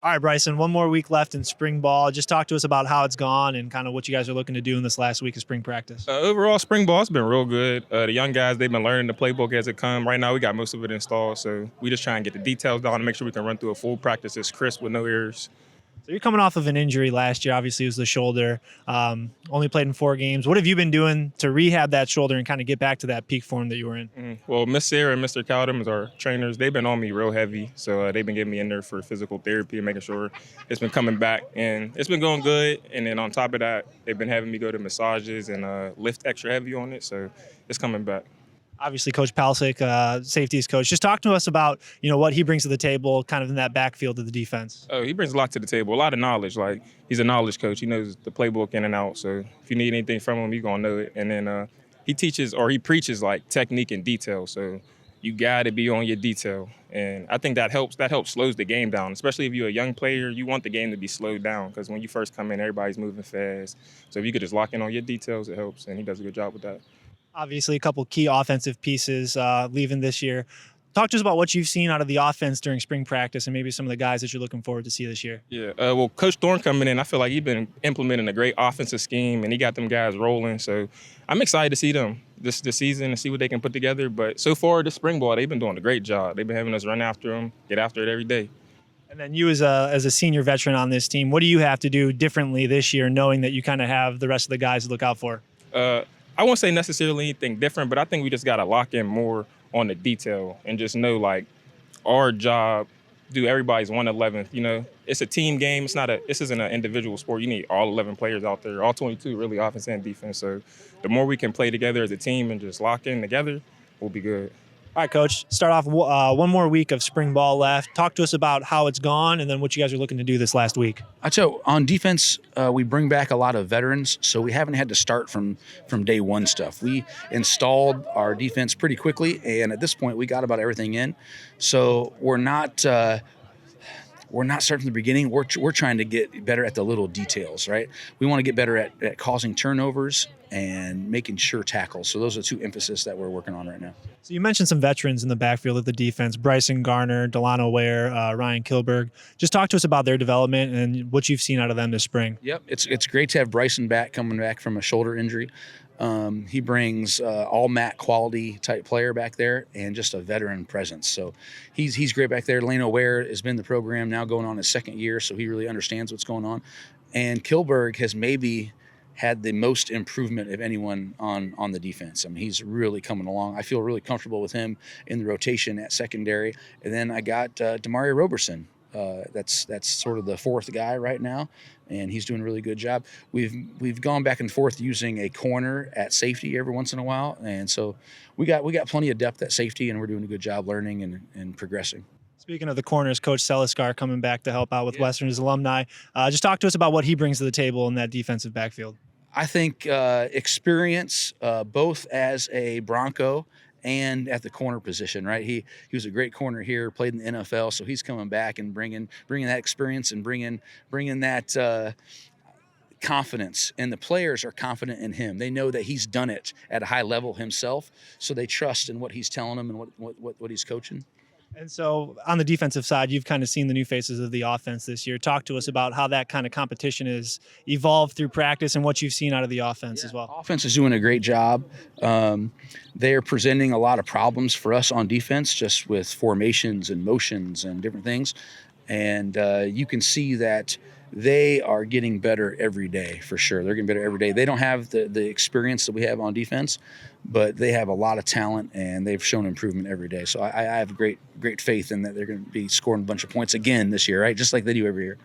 All right, Bryson, one more week left in spring ball. Just talk to us about how it's gone and kind of what you guys are looking to do in this last week of spring practice. Overall, spring ball's been real good. The young guys, they've been learning the playbook as it comes. Right now, we got most of it installed, so we just try and get the details down and make sure we can run through a full practice that's crisp with no errors. So you're coming off of an injury last year. Obviously, it was the shoulder. Only played in 4 games. What have you been doing to rehab that shoulder and kind of get back to that peak form that you were in? Well, Miss Sarah and Mr. Cowdham is our trainers. They've been on me real heavy, so they've been getting me in there for physical therapy and making sure it's been coming back. And it's been going good. And then on top of that, they've been having me go to massages and lift extra heavy on it, so it's coming back. Obviously, Coach Palsic, safeties coach. Just talk to us about what he brings to the table, kind of in that backfield of the defense. Oh, he brings a lot to the table, a lot of knowledge. Like, he's a knowledge coach. He knows the playbook in and out. So if you need anything from him, you're going to know it. And then he teaches or he preaches, like, technique and detail. So you got to be on your detail. And I think that helps. That helps slows the game down, especially if you're a young player. You want the game to be slowed down because when you first come in, everybody's moving fast. So if you could just lock in on your details, it helps. And he does a good job with that. Obviously, a couple key offensive pieces leaving this year. Talk to us about what you've seen out of the offense during spring practice and maybe some of the guys that you're looking forward to see this year. Yeah, well, Coach Thorne coming in, I feel like he's been implementing a great offensive scheme, and he got them guys rolling. So I'm excited to see them this season and see what they can put together. But so far, this spring ball, they've been doing a great job. They've been having us run after them, get after it every day. And then you as a senior veteran on this team, what do you have to do differently this year, knowing that you kind of have the rest of the guys to look out for? I won't say necessarily anything different, but I think we just got to lock in more on the detail and just know, like, our job, do everybody's 1/11th. You know, it's a team game. This isn't an individual sport. You need all 11 players out there, all 22, really, offense and defense. So the more we can play together as a team and just lock in together, we'll be good. All right, Coach, start off one more week of spring ball left. Talk to us about how it's gone and then what you guys are looking to do this last week. I tell you, on defense, we bring back a lot of veterans, so we haven't had to start from day one stuff. We installed our defense pretty quickly, and at this point, we got about everything in. So we're not starting from the beginning. We're trying to get better at the little details, right? We want to get better at causing turnovers and making sure tackles. So those are two emphasis that we're working on right now. So you mentioned some veterans in the backfield of the defense: Bryson Garner, Delano Ware, Ryan Kilberg. Just talk to us about their development and what you've seen out of them this spring. Yep, it's great to have Bryson coming back from a shoulder injury. He brings all MAC quality type player back there and just a veteran presence. So he's great back there. Delano Ware has been in the program now going on his second year, so he really understands what's going on. And Kilberg has maybe had the most improvement of anyone on the defense. I mean, he's really coming along. I feel really comfortable with him in the rotation at secondary. And then I got Demario Roberson. That's sort of the fourth guy right now, and he's doing a really good job. We've gone back and forth using a corner at safety every once in a while, and so we got plenty of depth at safety, and we're doing a good job learning and progressing. Speaking of the corners, Coach Seliscar coming back to help out with Western as alumni. Just talk to us about what he brings to the table in that defensive backfield. I think experience, both as a Bronco and at the corner position, right? He was a great corner here, played in the NFL, so he's coming back and bringing that experience and bringing that confidence. And the players are confident in him. They know that he's done it at a high level himself, so they trust in what he's telling them and what he's coaching. And so on the defensive side, you've kind of seen the new faces of the offense this year. Talk to us about how that kind of competition has evolved through practice and what you've seen out of the offense as well. Offense is doing a great job. They're presenting a lot of problems for us on defense, just with formations and motions and different things. And you can see that they are getting better every day, for sure. They're getting better every day. They don't have the experience that we have on defense, but they have a lot of talent, and they've shown improvement every day. So I have great faith in that they're going to be scoring a bunch of points again this year, right? Just like they do every year.